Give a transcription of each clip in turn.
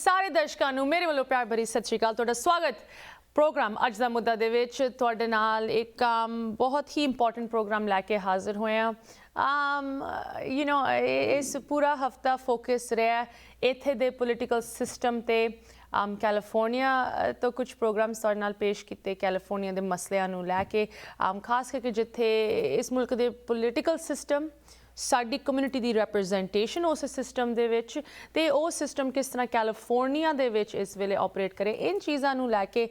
ਸਾਰੇ ਦਰਸ਼ਕਾਂ ਨੂੰ ਮੇਰੇ ਵੱਲੋਂ ਪਿਆਰ ਭਰੀ ਸਤਿ ਸ਼੍ਰੀ ਅਕਾਲ। ਤੁਹਾਡਾ ਸਵਾਗਤ ਪ੍ਰੋਗਰਾਮ ਅੱਜ ਦਾ ਮੁੱਦਾ ਦੇ ਵਿੱਚ ਤੁਹਾਡੇ ਨਾਲ ਇੱਕ ਬਹੁਤ ਹੀ ਇੰਪੋਰਟੈਂਟ ਪ੍ਰੋਗਰਾਮ ਲੈ ਕੇ ਹਾਜ਼ਰ ਹੋਏ ਹਾਂ। ਇਸ ਪੂਰਾ ਹਫਤਾ ਫੋਕਸ ਰਿਹਾ ਇੱਥੇ ਦੇ ਪੋਲੀਟੀਕਲ ਸਿਸਟਮ ਤੇ। ਕੈਲੀਫੋਰਨੀਆ ਤੋਂ ਕੁਝ ਪ੍ਰੋਗਰਾਮਸ ਤੁਹਾਡੇ ਨਾਲ ਪੇਸ਼ ਕੀਤੇ ਕੈਲੀਫੋਰਨੀਆ ਦੇ ਮਸਲਿਆਂ ਨੂੰ ਲੈ ਕੇ, ਖਾਸ ਕਰਕੇ ਜਿੱਥੇ ਇਸ ਮੁਲਕ ਦੇ ਪੋਲੀਟੀਕਲ ਸਿਸਟਮ ਸਾਡੀ ਕਮਿਊਨਿਟੀ ਦੀ ਰਿਪਰੈਜ਼ੈਂਟੇਸ਼ਨ ਉਸ ਸਿਸਟਮ ਦੇ ਵਿੱਚ ਤੇ ਉਹ ਸਿਸਟਮ ਕਿਸ ਤਰ੍ਹਾਂ ਕੈਲੀਫੋਰਨੀਆ ਦੇ ਵਿੱਚ ਇਸ ਵੇਲੇ ਆਪਰੇਟ ਕਰੇ, ਇਨ ਚੀਜ਼ਾਂ ਨੂੰ ਲੈ ਕੇ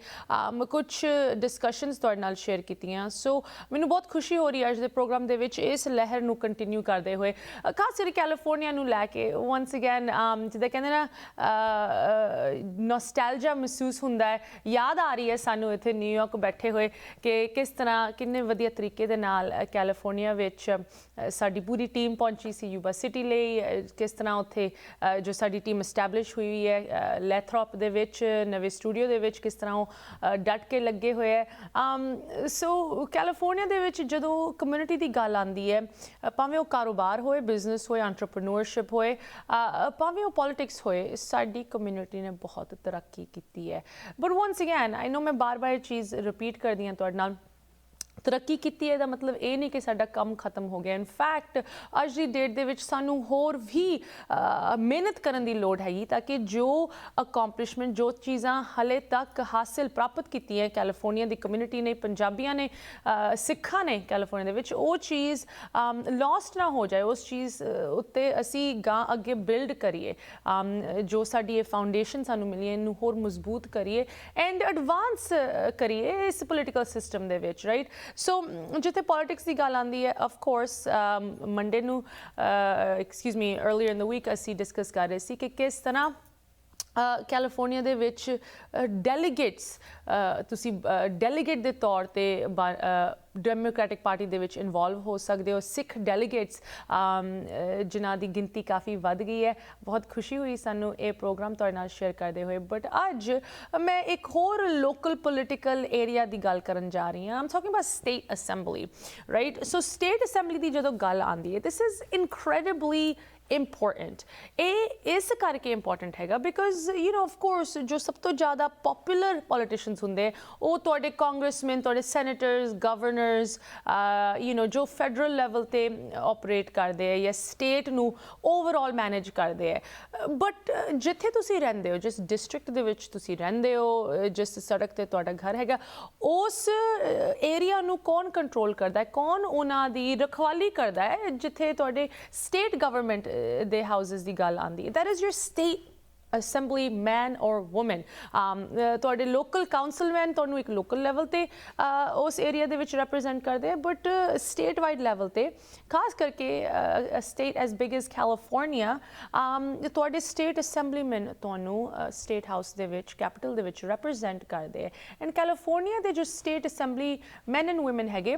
ਕੁਝ ਡਿਸਕਸ਼ਨਸ ਤੁਹਾਡੇ ਨਾਲ ਸ਼ੇਅਰ ਕੀਤੀਆਂ। ਸੋ ਮੈਨੂੰ ਬਹੁਤ ਖੁਸ਼ੀ ਹੋ ਰਹੀ ਹੈ ਅੱਜ ਦੇ ਪ੍ਰੋਗਰਾਮ ਦੇ ਵਿੱਚ ਇਸ ਲਹਿਰ ਨੂੰ ਕੰਟੀਨਿਊ ਕਰਦੇ ਹੋਏ, ਖਾਸ ਕਰਕੇ ਕੈਲੀਫੋਰਨੀਆ ਨੂੰ ਲੈ ਕੇ ਵਾਂਸ ਅਗੇਨ ਜਿੱਦਾਂ ਕਹਿੰਦੇ ਨਾ ਨੋਸਟੈਲਜੀਆ ਮਹਿਸੂਸ ਹੁੰਦਾ ਹੈ, ਯਾਦ ਆ ਰਹੀ ਹੈ ਸਾਨੂੰ ਇੱਥੇ ਨਿਊਯਾਰਕ ਬੈਠੇ ਹੋਏ ਕਿ ਕਿਸ ਤਰ੍ਹਾਂ ਕਿੰਨੇ ਵਧੀਆ ਤਰੀਕੇ ਦੇ ਨਾਲ ਕੈਲੀਫੋਰਨੀਆ ਵਿੱਚ ਸਾਡੀ ਪੂਰੀ ਟੀਮ ਪਹੁੰਚੀ ਸੀ ਯੂਬਾ ਸਿਟੀ ਲਈ, ਕਿਸ ਤਰ੍ਹਾਂ ਉੱਥੇ ਜੋ ਸਾਡੀ ਟੀਮ ਐਸਟੈਬਲਿਸ਼ ਹੋਈ ਹੈ ਲੈਥਰੋਪ ਦੇ ਵਿੱਚ ਨਵੇਂ ਸਟੂਡੀਓ ਦੇ ਵਿੱਚ, ਕਿਸ ਤਰ੍ਹਾਂ ਉਹ ਡਟ ਕੇ ਲੱਗੇ ਹੋਏ ਹੈ। ਸੋ ਕੈਲੀਫੋਰਨੀਆ ਦੇ ਵਿੱਚ ਜਦੋਂ ਕਮਿਊਨਿਟੀ ਦੀ ਗੱਲ ਆਉਂਦੀ ਹੈ, ਭਾਵੇਂ ਉਹ ਕਾਰੋਬਾਰ ਹੋਏ, ਬਿਜ਼ਨਸ ਹੋਏ, ਐਂਟਰਪ੍ਰੈਨਿਓਰਸ਼ਿਪ ਹੋਏ, ਭਾਵੇਂ ਉਹ ਪੋਲੀਟਿਕਸ ਹੋਏ, ਸਾਡੀ ਕਮਿਊਨਿਟੀ ਨੇ ਬਹੁਤ ਤਰੱਕੀ ਕੀਤੀ ਹੈ। ਬਟ ਵਾਂਸ ਅਗੇਨ ਆਈ ਨੋ ਮੈਂ ਬਾਰ-ਬਾਰ ਇਹ ਚੀਜ਼ ਰਿਪੀਟ ਕਰਦੀ ਹਾਂ ਤੁਹਾਡੇ ਨਾਲ, ਤਰੱਕੀ ਕੀਤੀ ਹੈ ਦਾ ਮਤਲਬ ਇਹ ਨਹੀਂ ਕਿ ਸਾਡਾ ਕੰਮ ਖਤਮ ਹੋ ਗਿਆ। ਇਨਫੈਕਟ ਅੱਜ ਦੀ ਡੇਟ ਦੇ ਵਿੱਚ ਸਾਨੂੰ ਹੋਰ ਵੀ ਮਿਹਨਤ ਕਰਨ ਦੀ ਲੋੜ ਹੈਗੀ ਤਾਂ ਕਿ ਜੋ ਅਕੰਪਲਿਸ਼ਮੈਂਟ, ਜੋ ਚੀਜ਼ਾਂ ਹਲੇ ਤੱਕ ਹਾਸਿਲ ਪ੍ਰਾਪਤ ਕੀਤੀਆਂ ਕੈਲੀਫੋਰਨੀਆ ਦੀ ਕਮਿਊਨਿਟੀ ਨੇ, ਪੰਜਾਬੀਆਂ ਨੇ, ਸਿੱਖਾਂ ਨੇ ਕੈਲੀਫੋਰਨੀਆ ਦੇ ਵਿੱਚ, ਉਹ ਚੀਜ਼ ਲੋਸਟ ਨਾ ਹੋ ਜਾਏ। ਉਸ ਚੀਜ਼ ਉੱਤੇ ਅਸੀਂ ਗਾਂ ਅੱਗੇ ਬਿਲਡ ਕਰੀਏ, ਜੋ ਸਾਡੀ ਇਹ ਫਾਊਂਡੇਸ਼ਨ ਸਾਨੂੰ ਮਿਲੀ ਹੈ ਇਹਨੂੰ ਹੋਰ ਮਜ਼ਬੂਤ ਕਰੀਏ ਐਂਡ ਐਡਵਾਂਸ ਕਰੀਏ ਇਸ ਪੋਲੀਟੀਕਲ ਸਿਸਟਮ ਦੇ ਵਿੱਚ, ਰਾਈਟ। ਸੋ ਜਿੱਥੇ ਪੋਲੀਟਿਕਸ ਦੀ ਗੱਲ ਆਉਂਦੀ ਹੈ, ਆਫ ਕੋਰਸ ਮੰਡੇ ਨੂੰ ਐਕਸਕਿਊਜ਼ ਮੀ ਅਰਲੀਅਰ ਇਨ ਦ ਵੀਕ ਅਸੀਂ ਡਿਸਕਸ ਕਰ ਰਹੇ ਸੀ ਕਿ ਕਿਸ ਤਰ੍ਹਾਂ ਕੈਲੀਫੋਰਨੀਆ ਦੇ ਵਿੱਚ ਡੈਲੀਗੇਟਸ ਤੁਸੀਂ ਡੈਲੀਗੇਟ ਦੇ ਤੌਰ ਤੇ ਡੈਮੋਕ੍ਰੈਟਿਕ ਪਾਰਟੀ ਦੇ ਵਿੱਚ ਇਨਵੋਲਵ ਹੋ ਸਕਦੇ ਹੋ। ਸਿੱਖ ਡੈਲੀਗੇਟਸ ਜਿਨ੍ਹਾਂ ਦੀ ਗਿਣਤੀ ਕਾਫੀ ਵੱਧ ਗਈ ਹੈ, ਬਹੁਤ ਖੁਸ਼ੀ ਹੋਈ ਸਾਨੂੰ ਇਹ ਪ੍ਰੋਗਰਾਮ ਤੁਹਾਡੇ ਨਾਲ ਸ਼ੇਅਰ ਕਰਦੇ ਹੋਏ। ਬਟ ਅੱਜ ਮੈਂ ਇੱਕ ਹੋਰ ਲੋਕਲ ਪੋਲੀਟੀਕਲ ਏਰੀਆ ਦੀ ਗੱਲ ਕਰਨ ਜਾ ਰਹੀ ਹਾਂ। I'm talking about state assembly, right. So state assembly ਦੀ ਜਦੋਂ ਗੱਲ ਆਉਂਦੀ ਹੈ, ਦਿਸ ਇਜ਼ ਇਨਕ੍ਰੈਡੀਬਲੀ ਇੰਪੋਰਟੈਂਟ। ਇਹ ਇਸ ਕਰਕੇ ਇੰਪੋਰਟੈਂਟ ਹੈਗਾ ਬਿਕੋਜ਼ ਆਫ ਕੋਰਸ ਜੋ ਸਭ ਤੋਂ ਜ਼ਿਆਦਾ ਪੋਪੂਲਰ ਪੋਲੀਟੀਸ਼ੀਅਨਸ ਹੁੰਦੇ ਉਹ ਤੁਹਾਡੇ ਕਾਂਗਰਸਮੈਨ, ਤੁਹਾਡੇ ਸੈਨੇਟਰਸ, ਗਵਰਨਰਸ, ਜੋ ਫੈਡਰਲ ਲੈਵਲ ਤੇ ਆਪਰੇਟ ਕਰਦੇ ਹੈ ਜਾਂ ਸਟੇਟ ਨੂੰ ਓਵਰਆਲ ਮੈਨੇਜ ਕਰਦੇ ਹੈ। ਬਟ ਜਿੱਥੇ ਤੁਸੀਂ ਰਹਿੰਦੇ ਹੋ, ਜਿਸ ਡਿਸਟ੍ਰਿਕਟ ਦੇ ਵਿੱਚ ਤੁਸੀਂ ਰਹਿੰਦੇ ਹੋ, ਜਿਸ ਸੜਕ ਤੇ ਤੁਹਾਡਾ ਘਰ ਹੈਗਾ, ਉਸ ਏਰੀਆ ਨੂੰ ਕੌਣ ਕੰਟਰੋਲ ਕਰਦਾ ਹੈ, ਕੌਣ ਉਹਨਾਂ ਦੀ ਰਖਵਾਲੀ ਕਰਦਾ ਹੈ, ਜਿੱਥੇ ਤੁਹਾਡੇ ਸਟੇਟ ਗਵਰਨਮੈਂਟ ਦੇ ਹਾਊਸਿਸ ਦੀ ਗੱਲ ਆਉਂਦੀ ਹੈ, that is your state assembly man or woman। ਤੁਹਾਡੇ ਲੋਕਲ ਕਾਉਂਸਲਮੈਨ ਤੁਹਾਨੂੰ ਇੱਕ ਲੋਕਲ ਲੈਵਲ ਤੇ ਉਸ ਏਰੀਆ ਦੇ ਵਿੱਚ ਰਿਪਰੈਜ਼ੈਂਟ ਕਰਦੇ ਆ, ਬਟ ਸਟੇਟ ਵਾਈਡ ਲੈਵਲ ਤੇ, ਖਾਸ ਕਰਕੇ state as big as California, ਤੁਹਾਡੇ ਸਟੇਟ ਅਸੈਂਬਲੀਮੈਨ ਤੁਹਾਨੂੰ ਸਟੇਟ ਹਾਊਸ ਦੇ ਵਿੱਚ, ਕੈਪੀਟਲ ਦੇ ਵਿੱਚ ਰਿਪਰੈਜ਼ੈਂਟ ਕਰਦੇ ਆ। ਐਂਡ ਕੈਲੀਫੋਰਨੀਆ ਦੇ ਜੋ state assembly man and woman ਹੈਗੇ,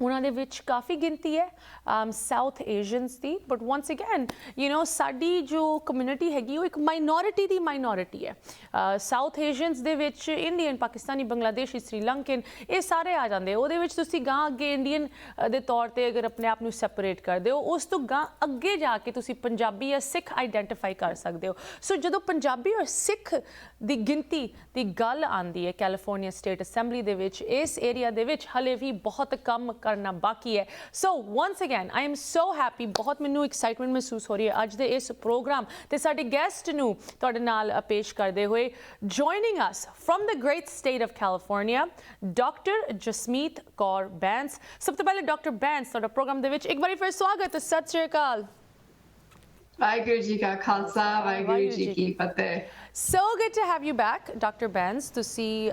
ਉਹਨਾਂ ਦੇ ਵਿੱਚ ਕਾਫੀ ਗਿਣਤੀ ਹੈ south Asians the. But once again ਸਾਡੀ ਜੋ ਕਮਿਊਨਿਟੀ ਹੈਗੀ ਉਹ ਇੱਕ ਮਾਈਨੋਰਿਟੀ ਦੀ ਮਾਈਨੋਰਿਟੀ ਹੈ। ਸਾਊਥ ਏਸ਼ੀਅਨਸ ਦੇ ਵਿੱਚ ਇੰਡੀਅਨ, ਪਾਕਿਸਤਾਨੀ, ਬੰਗਲਾਦੇਸ਼ੀ, ਸ੍ਰੀਲੰਕਨ, ਇਹ ਸਾਰੇ ਆ ਜਾਂਦੇ। ਉਹਦੇ ਵਿੱਚ ਤੁਸੀਂ ਗਾਂ ਅੱਗੇ ਇੰਡੀਅਨ ਦੇ ਤੌਰ ਤੇ ਅਗਰ ਆਪਣੇ ਆਪ ਨੂੰ ਸੈਪਰੇਟ ਕਰਦੇ ਹੋ, ਉਸ ਤੋਂ ਗਾਂ ਅੱਗੇ ਜਾ ਕੇ ਤੁਸੀਂ ਪੰਜਾਬੀ ਜਾਂ ਸਿੱਖ ਆਈਡੈਂਟੀਫਾਈ ਕਰ ਸਕਦੇ ਹੋ। ਸੋ ਜਦੋਂ ਪੰਜਾਬੀ ਔਰ ਸਿੱਖ ਦੀ ਗਿਣਤੀ ਦੀ ਗੱਲ ਆਉਂਦੀ ਹੈ ਕੈਲੀਫੋਰਨੀਆ ਸਟੇਟ ਅਸੈਂਬਲੀ ਦੇ ਵਿੱਚ, ਇਸ ਏਰੀਆ ਦੇ ਵਿੱਚ ਹਲੇ ਵੀ ਬਹੁਤ ਕੰਮ ਕਰਨਾ ਬਾਕੀ ਹੈ। So once again I am so happy, ਬਹੁਤ ਮੈਨੂੰ ਐਕਸਾਈਟਮੈਂਟ ਮਹਿਸੂਸ ਹੋ ਰਹੀ ਹੈ ਅੱਜ ਦੇ ਇਸ ਪ੍ਰੋਗਰਾਮ ਤੇ ਸਾਡੇ ਗੈਸਟ ਨੂੰ ਤੁਹਾਡੇ ਨਾਲ ਪੇਸ਼ ਕਰਦੇ ਹੋਏ। Joining us from the great state of California, doctor Jasmeet Kaur Bains. ਸਭ ਤੋਂ ਪਹਿਲੇ ਡਾਕਟਰ ਬੈਂਸ, ਤੁਹਾਡਾ ਪ੍ਰੋਗਰਾਮ ਦੇ ਵਿੱਚ ਇੱਕ ਵਾਰੀ ਫਿਰ ਸਵਾਗਤ। ਸਤਿ ਸ਼੍ਰੀ ਅਕਾਲ। ਵਾਹਿਗੁਰੂ ਜੀ ਕਾ ਖਾਲਸਾ, ਵਾਹਿਗੁਰੂ ਜੀ ਕੀ ਫਤਿਹ। So good to have you back, Dr. Bains। ਤੁਸੀਂ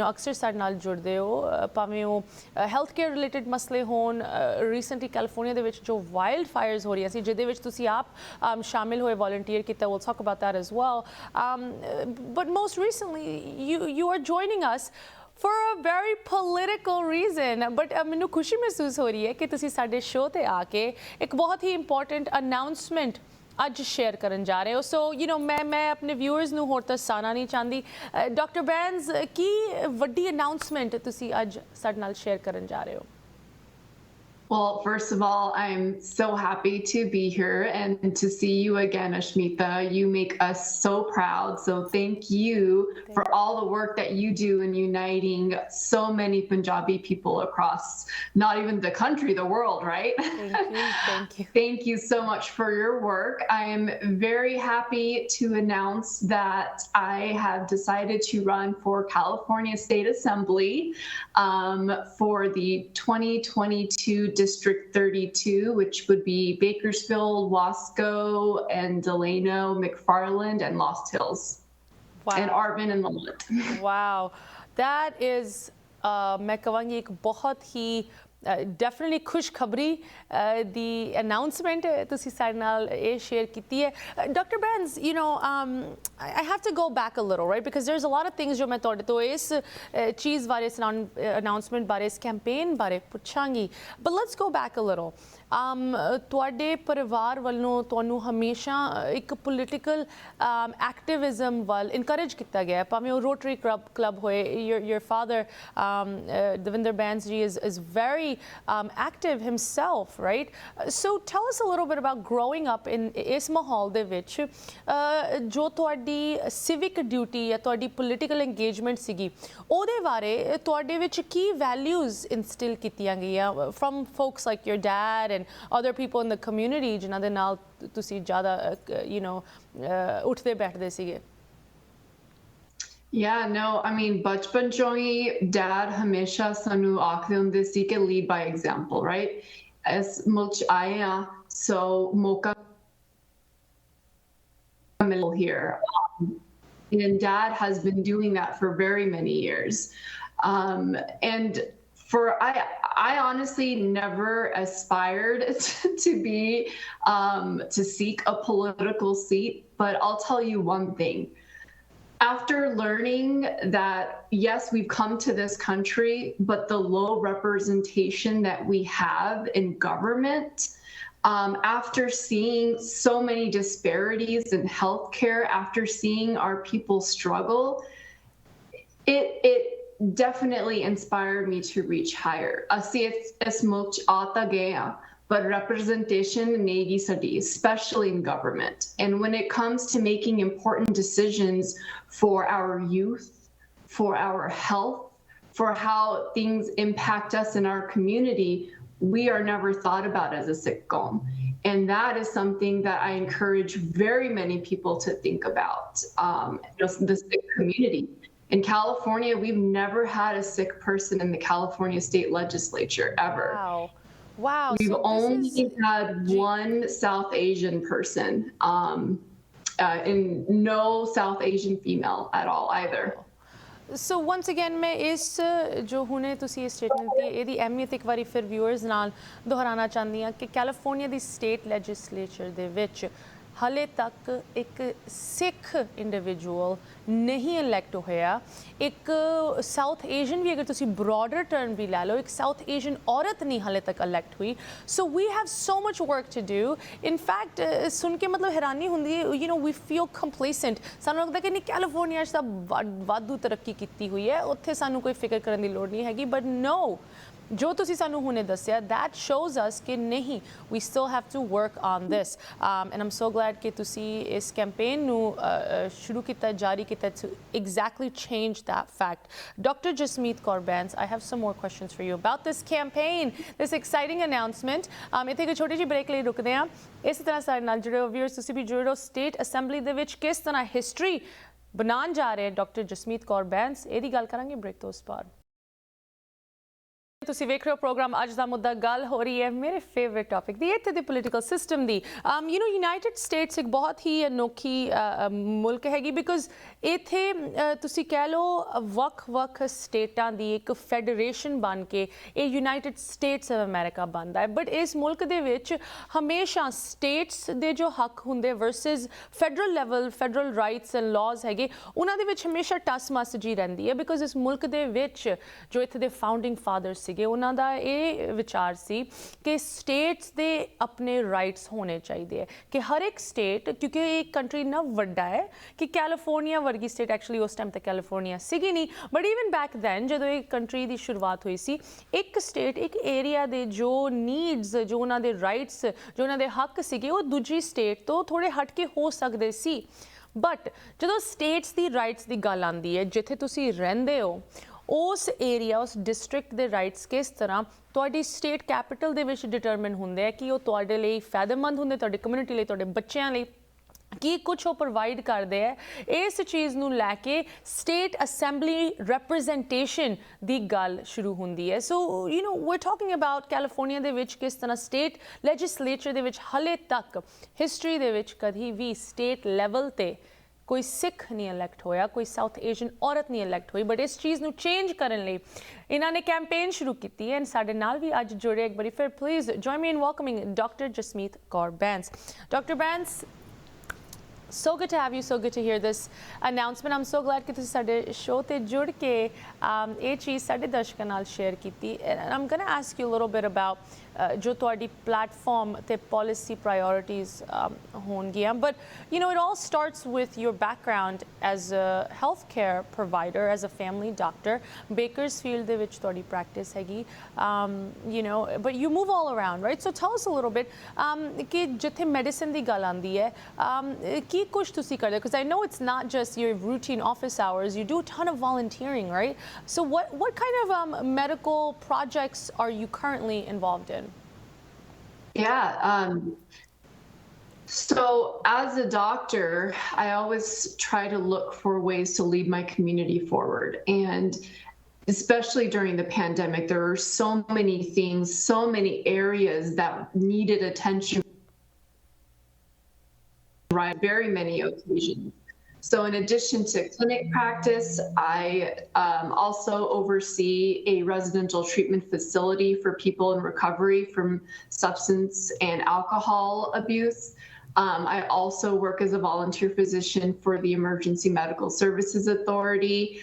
ਅਕਸਰ ਸਾਡੇ ਨਾਲ ਜੁੜਦੇ ਹੋ, ਭਾਵੇਂ ਉਹ ਹੈਲਥ ਕੇਅਰ ਰਿਲੇਟਡ ਮਸਲੇ ਹੋਣ। ਰੀਸੈਂਟਲੀ ਕੈਲੀਫੋਰਨੀਆ ਦੇ ਵਿੱਚ ਜੋ ਵਾਈਲਡ ਫਾਇਰਸ ਹੋ ਰਹੀਆਂ ਸੀ, ਜਿਹਦੇ ਵਿੱਚ ਤੁਸੀਂ ਆਪ ਸ਼ਾਮਿਲ ਹੋਏ, ਵੋਲੰਟੀਅਰ ਕੀਤਾ, we'll talk about that as well। But most recently you are joining us for a very political reason। but ਮੈਨੂੰ ਖੁਸ਼ੀ ਮਹਿਸੂਸ ਹੋ ਰਹੀ ਹੈ ਕਿ ਤੁਸੀਂ ਸਾਡੇ ਸ਼ੋਅ ਤੇ ਆ ਕੇ ਇੱਕ ਬਹੁਤ ਹੀ ਇੰਪੋਰਟੈਂਟ ਅਨਾਉਂਸਮੈਂਟ ਅੱਜ ਸ਼ੇਅਰ ਕਰਨ ਜਾ ਰਹੇ ਹੋ। ਸੋ ਮੈਂ ਆਪਣੇ ਵਿਊਅਰਸ ਨੂੰ ਹੋਰ ਤਰਸਾਉਣਾ ਨਹੀਂ ਚਾਹੁੰਦੀ। ਡਾਕਟਰ ਬੈਂਸ, ਕੀ ਵੱਡੀ ਅਨਾਉਂਸਮੈਂਟ ਤੁਸੀਂ ਅੱਜ ਸਾਡੇ ਨਾਲ ਸ਼ੇਅਰ ਕਰਨ ਜਾ ਰਹੇ ਹੋ? Well, first of all, I'm so happy to be here and to see you again, Aashmeeta. You make us so proud. So thank you for all the work that you do in uniting so many Punjabi people across not even the country, the world, right? Thank you. Thank you. Thank you so much for your work. I am very happy to announce that I have decided to run for California State Assembly for the 2022 District 32, which would be Bakersfield, Wasco, and Delano, McFarland, and Lost Hills, and Arvin and Lillet. Wow, that is मैं कहूँगी एक बहुत ही definitely खुशखबरी दी announcement ਤੁਸੀਂ ਸਾਡੇ ਨਾਲ ਇਹ share ਕੀਤੀ ਹੈ doctor Bains you know I have to go back a little, right, because there's a lot of things ਜੋ ਮੈਂ ਤੁਹਾਡੇ ਤੋਂ ਇਸ ਚੀਜ਼ ਬਾਰੇ ਇਸ ਅਨਾउंसमेंट ਬਾਰੇ ਇਸ ਕੈਂਪੇਨ ਬਾਰੇ ਪੁੱਛਾਂਗੀ but let's go back a little. ਤੁਹਾਡੇ ਪਰਿਵਾਰ ਵੱਲੋਂ ਤੁਹਾਨੂੰ ਹਮੇਸ਼ਾ ਇੱਕ ਪੋਲੀਟੀਕਲ ਐਕਟਿਵਿਜ਼ਮ ਵੱਲ ਇਨਕਰੇਜ ਕੀਤਾ ਗਿਆ ਭਾਵੇਂ ਉਹ ਰੋਟਰੀ ਕਲੱਬ ਹੋਏ your father ਦਵਿੰਦਰ ਬੈਂਸ ਜੀ is very active himself, right? So tell us a little bit about growing up in ਇਸ ਮਾਹੌਲ ਦੇ ਵਿੱਚ ਜੋ ਤੁਹਾਡੀ civic duty ਜਾਂ ਤੁਹਾਡੀ political engagement ਸੀਗੀ ਉਹਦੇ ਬਾਰੇ ਤੁਹਾਡੇ ਵਿੱਚ ਕੀ values instill ਕੀਤੀਆਂ ਗਈਆਂ from folks like your dad and other people in the community ਜਿਨ੍ਹਾਂ ਦੇ ਨਾਲ ਤੁਸੀਂ ਜ਼ਿਆਦਾ you know ਉੱਠਦੇ ਬੈਠਦੇ ਸੀਗੇ Yeah, no, I mean, bachpan choi dad hamesha sanu akhde hunde si ke lead by example, right? As much aaya so moka middle here. And dad has been doing that for very many years. And I honestly never aspired to be to seek a political seat, but I'll tell you one thing. After learning that, yes, we've come to this country, but the low representation that we have in government, after seeing so many disparities in healthcare, after seeing our people struggle, it definitely inspired me to reach higher. Asi as much aata gaya. But representation negi sadi, especially in government. And when it comes to making important decisions for our youth, for our health, for how things impact us in our community, we are never thought about as a sitcom. And that is something that I encourage very many people to think about, just the Sikh community. In California, we've never had a Sikh person in the California state legislature, ever. Wow. Wow. We've only had one South Asian person, and no South Asian female at all either. So once again मैं इस जो हुने तुसी statement दी ਇਹਦੀ ਅਹਿਮੀਅਤ ਇੱਕ ਵਾਰੀ ਫਿਰ ਵਿਊਅਰਸ ਨਾਲ ਦੁਹਰਾਉਣਾ ਚਾਹੁੰਦੀ ਹਾਂ ਕਿ ਕੈਲੀਫੋਰਨੀਆ ਦੀ ਸਟੇਟ ਲੈਜਿਸਲੇਚਰ ਦੇ ਵਿੱਚ ਹਾਲੇ ਤੱਕ ਇੱਕ ਸਿੱਖ ਇੰਡੀਵਿਜੂਅਲ ਨਹੀਂ ਇਲੈਕਟ ਹੋਇਆ ਇੱਕ ਸਾਊਥ ਏਸ਼ੀਅਨ ਵੀ ਅਗਰ ਤੁਸੀਂ ਬ੍ਰੌਡਰ ਟਰਮ ਵੀ ਲੈ ਲਓ ਇੱਕ ਸਾਊਥ ਏਸ਼ੀਅਨ ਔਰਤ ਨਹੀਂ ਹਾਲੇ ਤੱਕ ਇਲੈਕਟ ਹੋਈ so we have so much work to do in fact ਸੁਣ ਕੇ ਮਤਲਬ ਹੈਰਾਨੀ ਹੁੰਦੀ ਹੈ ਯੂ ਨੋ ਵੀ ਫੀਲ ਕੰਪਲੇਸੈਂਟ ਸਾਨੂੰ ਲੱਗਦਾ ਕਿ ਨਹੀਂ ਕੈਲੀਫੋਰਨੀਆ 'ਚ ਤਾਂ ਵਾਧੂ ਤਰੱਕੀ ਕੀਤੀ ਹੋਈ ਹੈ ਉੱਥੇ ਸਾਨੂੰ ਕੋਈ ਫਿਕਰ ਕਰਨ ਦੀ ਲੋੜ ਨਹੀਂ ਹੈਗੀ ਬਟ ਨੋ ਜੋ ਤੁਸੀਂ ਸਾਨੂੰ ਹੁਣੇ ਦੱਸਿਆ that shows us ਕਿ ਨਹੀਂ we still have to work on this and I'm so glad ਕਿ ਤੁਸੀਂ ਇਸ ਕੈਂਪੇਨ ਨੂੰ ਸ਼ੁਰੂ ਕੀਤਾ ਜਾਰੀ ਕੀਤਾ to exactly change that fact. Dr. Jasmeet Kaur Bains, I have some more questions for you about this campaign, this exciting announcement. ਇੱਥੇ ਇੱਕ ਛੋਟੀ ਜਿਹੀ ਬ੍ਰੇਕ ਲਈ ਰੁਕਦੇ ਹਾਂ ਇਸੇ ਤਰ੍ਹਾਂ ਸਾਡੇ ਨਾਲ ਜੁੜੇ ਹੋ ਵਿਊਅਰਸ ਤੁਸੀਂ ਵੀ ਜੁੜੇ ਰਹੋ ਸਟੇਟ ਅਸੈਂਬਲੀ ਦੇ ਵਿੱਚ ਕਿਸ ਤਰ੍ਹਾਂ ਹਿਸਟਰੀ ਬਣਾਉਣ ਜਾ ਰਹੇ ਡਾਕਟਰ ਜਸਮੀਤ ਕੌਰ ਬੈਂਸ ਇਹਦੀ ਗੱਲ ਕਰਾਂਗੇ ਬ੍ਰੇਕ ਤੋਂ ਉਸ ਬਾਅਦ ਤੁਸੀਂ ਵੇਖ ਰਹੇ ਹੋ ਪ੍ਰੋਗਰਾਮ ਅੱਜ ਦਾ ਮੁੱਦਾ ਗੱਲ ਹੋ ਰਹੀ ਹੈ ਮੇਰੇ ਫੇਵਰਿਟ ਟੌਪਿਕ ਦੀ ਇੱਥੇ ਦੇ political system the you know United States ਇੱਕ ਬਹੁਤ ਹੀ ਅਨੋਖੀ ਮੁਲਕ ਹੈਗੀ ਬਿਕੋਜ਼ ਇੱਥੇ ਤੁਸੀਂ ਕਹਿ ਲਓ ਵੱਖ ਸਟੇਟਾਂ ਦੀ ਇੱਕ ਫੈਡਰੇਸ਼ਨ ਬਣ ਕੇ ਇਹ ਯੂਨਾਈਟਿਡ ਸਟੇਟਸ ਆਫ ਅਮਰੀਕਾ ਬਣਦਾ ਹੈ ਬਟ ਇਸ ਮੁਲਕ ਦੇ ਵਿੱਚ ਹਮੇਸ਼ਾ ਸਟੇਟਸ ਦੇ ਜੋ ਹੱਕ ਹੁੰਦੇ versus federal level federal rights and ਲਾਜ਼ ਹੈਗੇ ਉਹਨਾਂ ਦੇ ਵਿੱਚ ਹਮੇਸ਼ਾ ਟਸ ਮਸ ਜੀ ਰਹਿੰਦੀ ਹੈ ਬਿਕੋਜ਼ ਇਸ ਮੁਲਕ ਦੇ ਵਿੱਚ ਜੋ ਇੱਥੇ ਦੇ ਫਾਊਂਡਿੰਗ ਫਾਦਰਸ ਸੀਗੇ ਉਹਨਾਂ ਦਾ ਇਹ ਵਿਚਾਰ ਸੀ ਕਿ ਸਟੇਟਸ ਦੇ ਆਪਣੇ ਰਾਈਟਸ ਹੋਣੇ ਚਾਹੀਦੇ ਹੈ ਕਿ ਹਰ ਇੱਕ ਸਟੇਟ, ਕਿਉਂਕਿ ਇਹ ਕੰਟਰੀ ਇੰਨਾ ਵੱਡਾ ਹੈ ਕਿ ਕੈਲੀਫੋਰਨੀਆ ਵਰਗੀ ਸਟੇਟ, ਐਕਚੁਅਲੀ ਉਸ ਟਾਈਮ ਤਾਂ ਕੈਲੀਫੋਰਨੀਆ ਸੀਗੀ ਨਹੀਂ, ਬਟ ਈਵਨ ਬੈਕ ਦੈਨ ਜਦੋਂ ਇਹ ਕੰਟਰੀ ਦੀ ਸ਼ੁਰੂਆਤ ਹੋਈ ਸੀ, ਇੱਕ ਸਟੇਟ ਇੱਕ ਏਰੀਆ ਦੇ ਜੋ ਨੀਡਸ, ਜੋ ਉਹਨਾਂ ਦੇ ਰਾਈਟਸ, ਜੋ ਉਹਨਾਂ ਦੇ ਹੱਕ ਸੀਗੇ ਉਹ ਦੂਜੀ ਸਟੇਟ ਤੋਂ ਥੋੜ੍ਹੇ ਹਟ ਕੇ ਹੋ ਸਕਦੇ ਸੀ। ਬਟ ਜਦੋਂ ਸਟੇਟਸ ਦੀ ਰਾਈਟਸ ਦੀ ਗੱਲ ਆਉਂਦੀ ਹੈ, ਜਿੱਥੇ ਤੁਸੀਂ ਰਹਿੰਦੇ ਹੋ ਉਸ ਏਰੀਆ, ਉਸ ਡਿਸਟ੍ਰਿਕਟ ਦੇ ਰਾਈਟਸ ਕਿਸ ਤਰ੍ਹਾਂ ਤੁਹਾਡੀ ਸਟੇਟ ਕੈਪੀਟਲ ਦੇ ਵਿੱਚ ਡਿਟਰਮਿਨ ਹੁੰਦੇ ਆ ਕਿ ਉਹ ਤੁਹਾਡੇ ਲਈ ਫਾਇਦੇਮੰਦ ਹੁੰਦੇ, ਤੁਹਾਡੀ ਕਮਿਊਨਿਟੀ ਲਈ, ਤੁਹਾਡੇ ਬੱਚਿਆਂ ਲਈ ਕੀ ਕੁਛ ਉਹ ਪ੍ਰੋਵਾਈਡ ਕਰਦੇ ਹੈ। ਇਸ ਚੀਜ਼ ਨੂੰ ਲੈ ਕੇ ਸਟੇਟ ਅਸੈਂਬਲੀ ਰਿਪਰੈਜ਼ੈਂਟੇਸ਼ਨ ਦੀ ਗੱਲ ਸ਼ੁਰੂ ਹੁੰਦੀ ਹੈ। So you know we are talking about California ਦੇ ਵਿੱਚ ਕਿਸ ਤਰ੍ਹਾਂ ਸਟੇਟ ਲੈਜਿਸਲੇਚਰ ਦੇ ਵਿੱਚ ਹਲੇ ਤੱਕ ਹਿਸਟਰੀ ਦੇ ਵਿੱਚ ਕਦੀ ਵੀ ਸਟੇਟ ਲੈਵਲ 'ਤੇ ਕੋਈ ਸਿੱਖ ਨਹੀਂ ਇਲੈਕਟ ਹੋਇਆ, ਕੋਈ ਸਾਊਥ ਏਸ਼ੀਅਨ ਔਰਤ ਨਹੀਂ ਇਲੈਕਟ ਹੋਈ, ਬਟ ਇਸ ਚੀਜ਼ ਨੂੰ ਚੇਂਜ ਕਰਨ ਲਈ ਇਹਨਾਂ ਨੇ ਕੈਂਪੇਨ ਸ਼ੁਰੂ ਕੀਤੀ ਹੈ। ਸਾਡੇ ਨਾਲ ਵੀ ਅੱਜ ਜੁੜੇ ਇੱਕ ਵਾਰੀ ਫਿਰ please join me in welcoming doctor Jasmeet Kaur Bains. Doctor Bains, so good to have you, so good to hear this announcement. I'm so glad ਕਿ ਤੁਸੀਂ ਸਾਡੇ ਸ਼ੋਅ ਤੇ ਜੁੜ ਕੇ ਇਹ ਚੀਜ਼ ਸਾਡੇ ਦਰਸ਼ਕਾਂ ਨਾਲ ਸ਼ੇਅਰ ਕੀਤੀ। And I'm going to ask you a little bit about ਜੋ ਤੁਹਾਡੀ ਪਲੈਟਫਾਰਮ ਤੇ policy priorities ਹੋਣਗੀਆਂ, but you know it all starts with your background as a healthcare provider, as a family doctor. Bakersfield ਦੇ ਵਿੱਚ ਤੁਹਾਡੀ practice ਹੈਗੀ, you know, but you move all around, right? So tell us a little bit ਕਿ ਜਿੱਥੇ medicine ਦੀ ਗੱਲ ਆਉਂਦੀ ਹੈ ਕੀ ਕੁਛ ਤੁਸੀਂ ਕਰਦੇ, because I know it's not just your routine office hours, you do a ton of volunteering, right? So what kind of medical projects are you currently involved in? Yeah. So as a doctor, I always try to look for ways to lead my community forward. And especially during the pandemic, there were so many things, so many areas that needed attention, right? Very many occasions. So in addition to clinic practice, I also oversee a residential treatment facility for people in recovery from substance and alcohol abuse. I also work as a volunteer physician for the Emergency Medical Services Authority.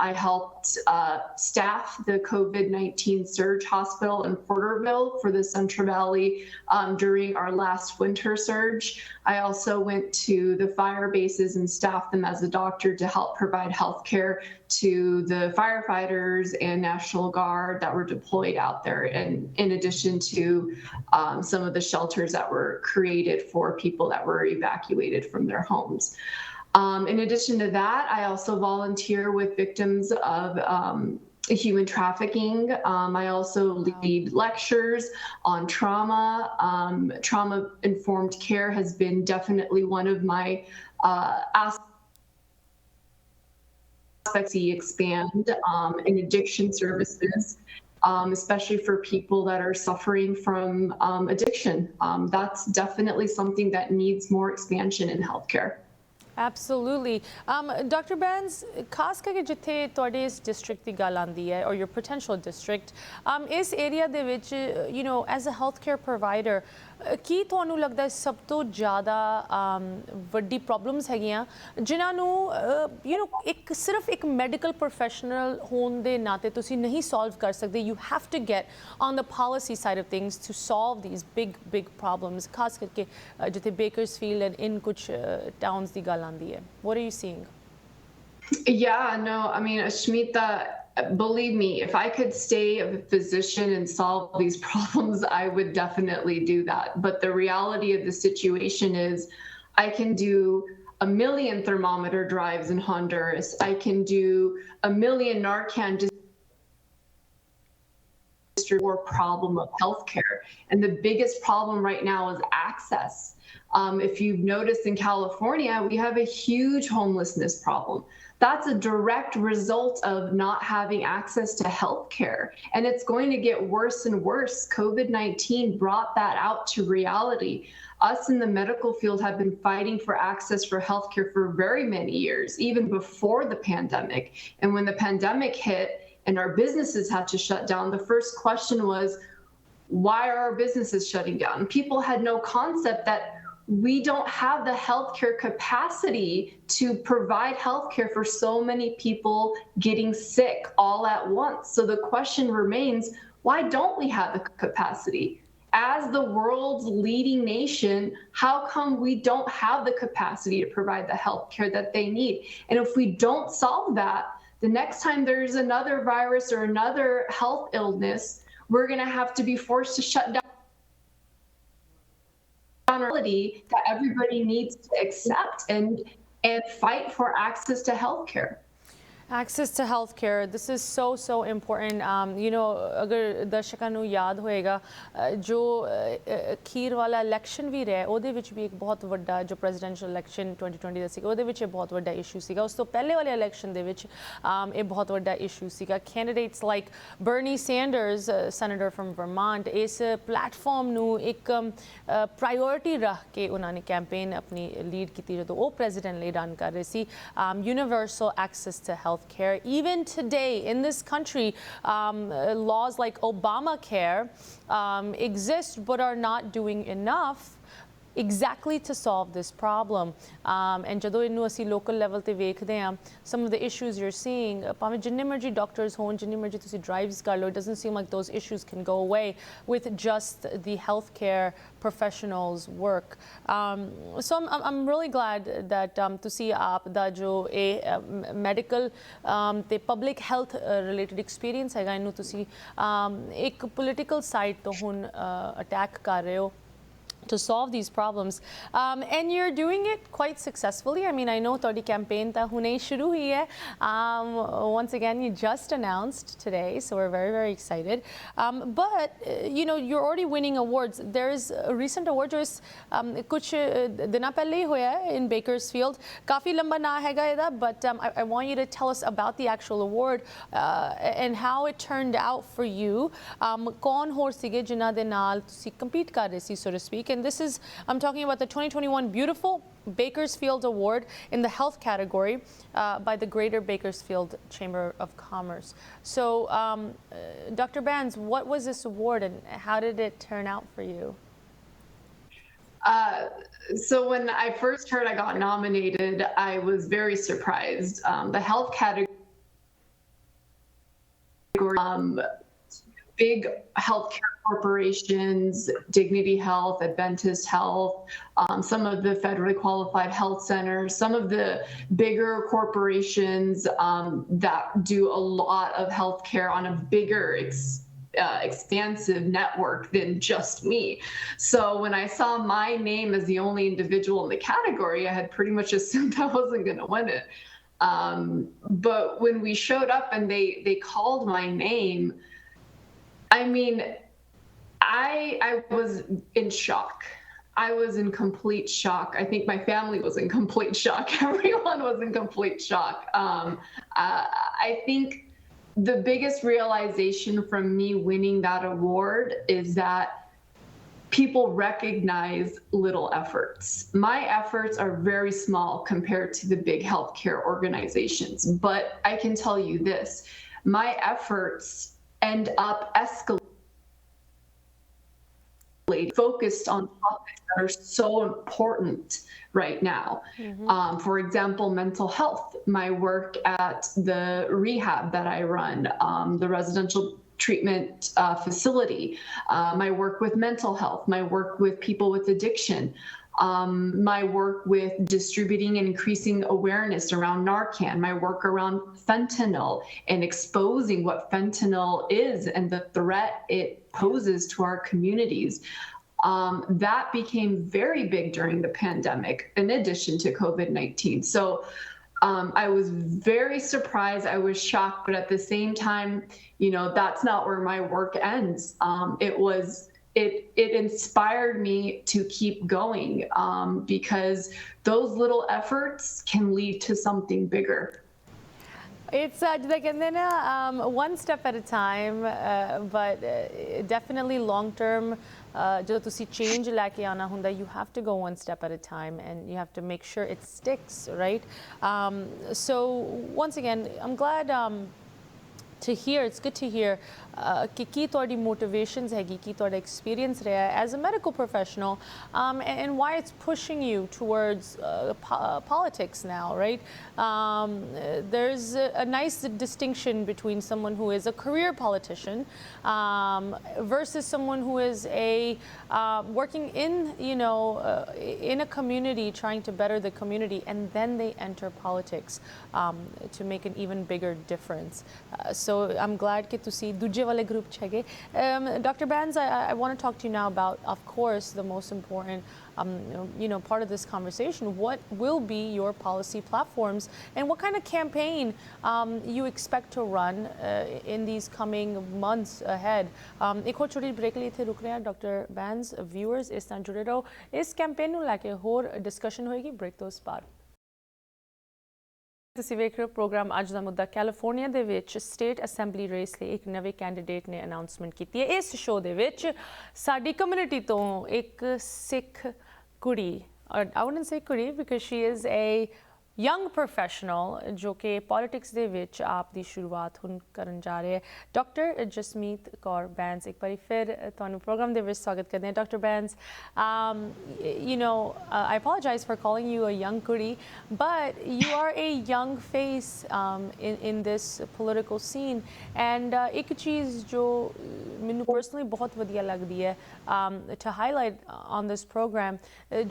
I helped staff the COVID-19 surge hospital in Porterville for the Central Valley during our last winter surge. I also went to the fire bases and staffed them as a doctor to help provide health care to the firefighters and National Guard that were deployed out there, and in addition to some of the shelters that were created for people that were evacuated from their homes. In addition to that, I also volunteer with victims of human trafficking. I also lead lectures on trauma. Trauma-informed care has been definitely one of my aspects to expand in addiction services, especially for people that are suffering from addiction. That's definitely something that needs more expansion in healthcare. Absolutely. Dr. Bains, ਖਾਸ ਕਰਕੇ ਜਿੱਥੇ ਤੁਹਾਡੇ ਇਸ district ਦੀ ਗੱਲ ਆਉਂਦੀ ਹੈ, or your potential district, ਇਸ area ਦੇ ਵਿੱਚ you know as a healthcare provider ਕੀ ਤੁਹਾਨੂੰ ਲੱਗਦਾ ਹੈ ਸਭ ਤੋਂ ਜ਼ਿਆਦਾ ਵੱਡੀ ਪ੍ਰੋਬਲਮਸ ਹੈਗੀਆਂ ਜਿਨ੍ਹਾਂ ਨੂੰ you know ਸਿਰਫ ਇੱਕ ਮੈਡੀਕਲ ਪ੍ਰੋਫੈਸ਼ਨਲ ਹੋਣ ਦੇ ਨਾਤੇ ਤੁਸੀਂ ਨਹੀਂ ਸੋਲਵ ਕਰ ਸਕਦੇ? You have to get on the policy side of things to solve these big problems, ਖਾਸ ਕਰਕੇ ਜਿੱਥੇ ਬੇਕਰਸਫੀਲਡ ਐਂਡ ਇਨ ਕੁਝ ਟਾਊਨਸ ਦੀ ਗੱਲ ਆਉਂਦੀ ਹੈ. What are you seeing? Yeah, no, I mean, Aashmeeta, believe me, if I could stay a physician and solve these problems, I would definitely do that. But the reality of the situation is I can do 1 million thermometer drives in Honduras. I can do 1 million Narcan or problem of healthcare. And the biggest problem right now is access. If you've noticed in California, we have a huge homelessness problem. That's a direct result of not having access to healthcare. And it's going to get worse and worse. COVID-19 brought that out to reality. Us in the medical field have been fighting for access for healthcare for very many years, even before the pandemic. And when the pandemic hit and our businesses had to shut down, the first question was, why are our businesses shutting down? People had no concept that we don't have the healthcare capacity to provide healthcare for so many people getting sick all at once. So the question remains, why don't we have the capacity? As the world's leading nation, how come we don't have the capacity to provide the healthcare that they need? And if we don't solve that, the next time there's another virus or another health illness, we're going to have to be forced to shut down that everybody needs to accept and fight for access to healthcare. Access to healthcare, this is so important. You know, अगर दर्शकों ਨੂੰ याद होएगा जो खीर वाला election भी रहा ਉਹਦੇ ਵਿੱਚ ਵੀ ਇੱਕ ਬਹੁਤ ਵੱਡਾ ਜੋ ਪ੍ਰੈਜ਼ੀਡੈਂਸ਼ੀਅਲ ਇਲੈਕਸ਼ਨ 2020 ਦਾ ਸੀਗਾ ਉਹਦੇ ਵਿੱਚ ਇਹ ਬਹੁਤ ਵੱਡਾ ਇਸ਼ੂ ਸੀਗਾ ਉਸ ਤੋਂ ਪਹਿਲੇ ਵਾਲੇ ਇਲੈਕਸ਼ਨ ਦੇ ਵਿੱਚ ਇਹ ਬਹੁਤ ਵੱਡਾ ਇਸ਼ੂ ਸੀਗਾ candidates like Bernie Sanders senator from Vermont ਇਸ ਪਲੇਟਫਾਰਮ ਨੂੰ ਇੱਕ ਪ੍ਰਾਇੋਰਟੀ ਰੱਖ ਕੇ ਉਹਨਾਂ ਨੇ ਕੈਂਪੇਨ ਆਪਣੀ ਲੀਡ ਕੀਤੀ ਜਦੋਂ ਉਹ ਪ੍ਰੈਜ਼ੀਡੈਂਟ ਲਈ ਰਨ ਕਰ ਰਹੇ ਸੀ universal access to healthcare. Even today in this country, laws like Obamacare exist but are not doing enough exactly to solve this problem. And ਜਦੋਂ ਇਹਨੂੰ ਅਸੀਂ local level ਤੇ ਵੇਖਦੇ ਹਾਂ, some of the issues you're seeing, ਭਾਵੇਂ ਜਿੰਨੇ ਮਰਜ਼ੀ doctors ਹੋਣ, ਜਿੰਨੇ ਮਰਜ਼ੀ ਤੁਸੀਂ drives ਕਰ ਲਓ, it doesn't seem like those issues can go away with just the healthcare professionals' work. So I'm really glad that ਤੁਸੀਂ ਆਪ ਦਾ ਜੋ ਇਹ medical ਤੇ public health related experience ਹੈਗਾ ਇਹਨੂੰ ਤੁਸੀਂ ਇੱਕ political side ਤੋਂ ਹੁਣ attack ਕਰ ਰਹੇ ਹੋ to solve these problems, and you're doing it quite successfully. I mean, I know ਤੁਹਾਡੀ campaign ਤਾਂ ਹੁਣੇ ਸ਼ੁਰੂ ਹੋਈ ਹੈ. Once again, you just announced today, so we're very excited. But you know, you're already winning awards. There's a recent award जो इस कुछ दिनों पहले ही होया है in Bakersfield. काफी लंबा ना हैगा ਇਹਦਾ, but I want you to tell us about the actual award and how it turned out for you. कौन ਹੋਰ ਸੀਗੇ ਜਿਨ੍ਹਾਂ ਦੇ ਨਾਲ ਤੁਸੀਂ compete ਕਰ ਰਹੇ ਸੀ, so to speak. And this is, I'm talking about the 2021 Beautiful Bakersfield Award in the health category by the Greater Bakersfield Chamber of Commerce. So, Dr. Bains, what was this award and how did it turn out for you? So when I first heard I got nominated, I was very surprised. The health category, big healthcare corporations, Dignity Health, Adventist Health, some of the federally qualified health centers, some of the bigger corporations that do a lot of healthcare on a bigger expansive network than just me. So when I saw my name as the only individual in the category, I had pretty much assumed I wasn't going to win it. But when we showed up and they called my name, I mean, I was in shock. I was in complete shock. I think my family was in complete shock. Everyone was in complete shock. I think the biggest realization from me winning that award is that people recognize little efforts. My efforts are very small compared to the big healthcare organizations, but I can tell you this, my efforts end up escalating, focused on topics that are so important right now. For example, mental health, my work at the rehab that I run, the residential treatment facility, my work with mental health, my work with people with addiction, my work with distributing and increasing awareness around Narcan, my work around fentanyl and exposing what fentanyl is and the threat it poses to our communities. That became very big during the pandemic, in addition to COVID-19. So I was very surprised. I was shocked, but at the same time, you know, that's not where my work ends. It inspired me to keep going because those little efforts can lead to something bigger. It's one step at a time, but definitely long term. ਜਦੋਂ ਤੁਸੀਂ change ਲੈ ਕੇ ਆਉਣਾ ਹੁੰਦਾ, you have to go one step at a time and you have to make sure it sticks, right? So once again, I'm glad to hear, it's good to hear कि की ਤੁਹਾਡੀ motivations ਹੈਗੀ ਕੀ ਤੁਹਾਡਾ experience ਰਿਹਾ as a medical professional and why it's pushing you towards politics now, right? There's a nice distinction between someone who is a career politician versus someone who is a working in, you know, in a community trying to better the community, and then they enter politics to make an even bigger difference. So I'm glad कि तुसी दूजे वाले group च हैगे. Dr. Bains, I want to talk to you now about, of course, the most important you know, part of this conversation. What will be your policy platforms and what kind of campaign you expect to run in these coming months ahead? एक और छोटी break लिए थे रुक रहे हैं Dr. Bains, viewers इस तरह जुड़े रहो. इस campaign ਨੂੰ ਲੈ ਕੇ ਹੋਰ discussion ਹੋਏਗੀ break ਤੋਂ ਬਾਅਦ. ਤੁਸੀਂ ਵੇਖ ਰਹੇ ਹੋ ਪ੍ਰੋਗਰਾਮ ਅੱਜ ਦਾ ਮੁੱਦਾ ਕੈਲੀਫੋਰਨੀਆ ਦੇ ਵਿੱਚ ਸਟੇਟ ਅਸੈਂਬਲੀ ਰੇਸ ਲਈ ਇੱਕ ਨਵੇਂ ਕੈਂਡੀਡੇਟ ਨੇ ਅਨਾਉਂਸਮੈਂਟ ਕੀਤੀ ਹੈ. ਇਸ ਸ਼ੋਅ ਦੇ ਵਿੱਚ ਸਾਡੀ ਕਮਿਊਨਿਟੀ ਤੋਂ ਇੱਕ ਸਿੱਖ ਕੁੜੀ, ਔਰ I wouldn't say ਕੁੜੀ because she is a young professional ਜੋ ਕਿ ਪੋਲਿਟਿਕਸ ਦੇ ਵਿੱਚ ਆਪ ਦੀ ਸ਼ੁਰੂਆਤ ਹੁਣ ਕਰਨ ਜਾ ਰਹੇ ਹੈ. ਡਾਕਟਰ ਜਸਮੀਤ ਕੌਰ ਬੈਂਸ, ਇੱਕ ਵਾਰੀ ਫਿਰ ਤੁਹਾਨੂੰ ਪ੍ਰੋਗਰਾਮ ਦੇ ਵਿੱਚ ਸਵਾਗਤ ਕਰਦੇ ਹਾਂ. Doctor Bains, you know, I apologize for calling you a young kudi, but you are a young face in this political scene. And ਇੱਕ ਚੀਜ਼ ਜੋ ਮੈਨੂੰ personally ਬਹੁਤ ਵਧੀਆ ਲੱਗਦੀ ਹੈ to highlight on this program,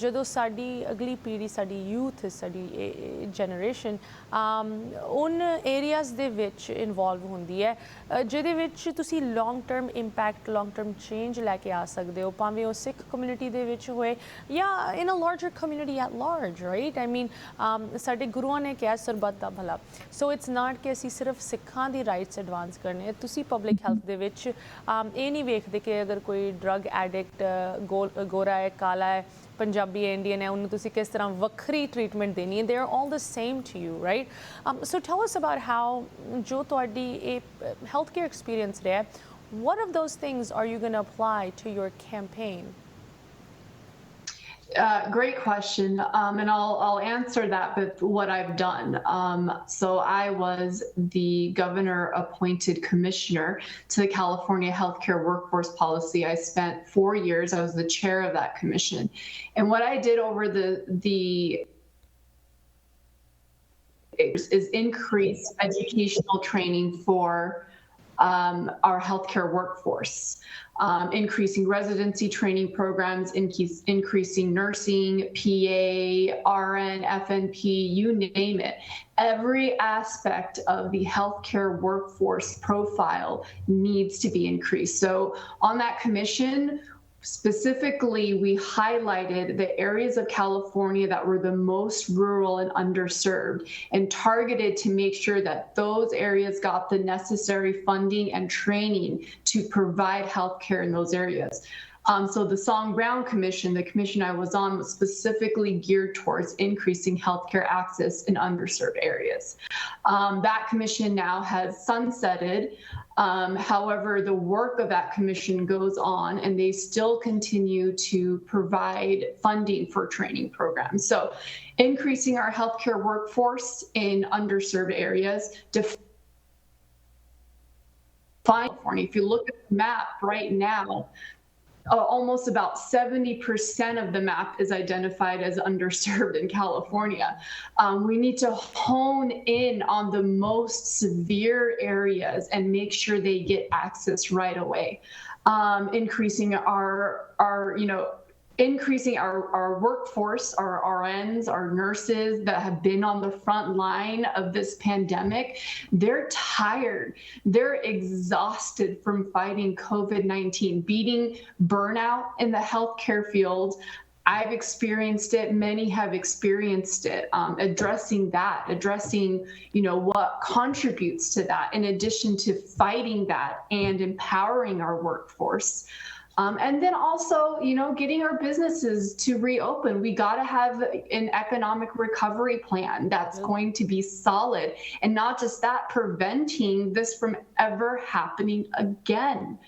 ਜਦੋਂ ਸਾਡੀ ਅਗਲੀ ਪੀੜ੍ਹੀ, ਸਾਡੀ youth, ਸਾਡੀ generation ਉਨ areas ਦੇ ਵਿੱਚ involve ਹੁੰਦੀ ਹੈ ਜਿਹਦੇ ਵਿੱਚ ਤੁਸੀਂ long term impact, long term change ਲੈ ਕੇ ਆ ਸਕਦੇ ਹੋ, ਭਾਵੇਂ ਉਹ ਸਿੱਖ community ਦੇ ਵਿੱਚ ਹੋਏ ਜਾਂ in a larger community at large, right? I mean, ਸਾਡੇ ਗੁਰੂਆਂ ਨੇ ਕਿਹਾ ਸਰਬੱਤ ਦਾ ਭਲਾ. So it's not ਕਿ ਅਸੀਂ ਸਿਰਫ ਸਿੱਖਾਂ ਦੀ rights advance ਕਰਨੇ, ਤੁਸੀਂ public health ਦੇ ਵਿੱਚ ਇਹ ਨਹੀਂ ਵੇਖਦੇ ਕਿ ਅਗਰ ਕੋਈ drug addict ਗੋਰਾ ਹੈ, ਕਾਲਾ ਹੈ, Punjabi है, Indian है, उन्हें तुसी किस तरह वक्री treatment देनी है. They are all the same to you, right? So tell us about how जो ਤੁਹਾਡੀ healthcare experience रहा है, what of those things are you going to apply to your campaign? Great question, and I'll answer that with what I've done. So I was the governor-appointed commissioner to the California Healthcare Workforce Policy. I spent 4 years. I was the chair of that commission, and what I did over the is increase educational training for our healthcare workforce. Increasing residency training programs, increasing nursing, PA, RN, FNP, you name it. Every aspect of the healthcare workforce profile needs to be increased. So on that commission, specifically, we highlighted the areas of California that were the most rural and underserved and targeted to make sure that those areas got the necessary funding and training to provide healthcare in those areas. So the Song-Brown Commission, the commission I was on, was specifically geared towards increasing healthcare access in underserved areas. That commission now has sunsetted. However, the work of that commission goes on, and they still continue to provide funding for training programs. So increasing our healthcare workforce in underserved areas. California, if you look at the map right now, almost about 70% of the map is identified as underserved in California. We need to hone in on the most severe areas and make sure they get access right away. Increasing increasing our workforce, our RNs, our nurses that have been on the front line of this pandemic. They're tired. They're exhausted from fighting COVID-19, beating burnout in the healthcare field. I've experienced it. Many have experienced it. Addressing, what contributes to that, in addition to fighting that and empowering our workforce. And then also, getting our businesses to reopen. We got to have an economic recovery plan that's going to be solid, and not just that, preventing this from ever happening again.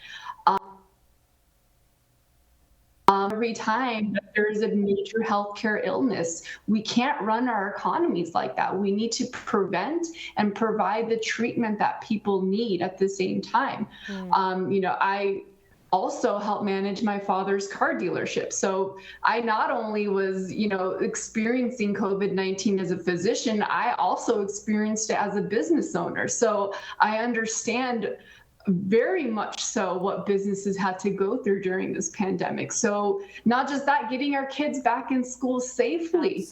Every time that there's a major healthcare illness, we can't run our economies like that. We need to prevent and provide the treatment that people need at the same time. I also help manage my father's car dealership. So I not only was, experiencing COVID-19 as a physician, I also experienced it as a business owner. So I understand very much so what businesses had to go through during this pandemic. So not just that, getting our kids back in school safely.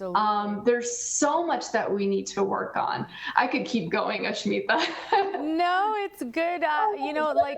There's so much that we need to work on. I could keep going, Aashmeeta. No, it's good.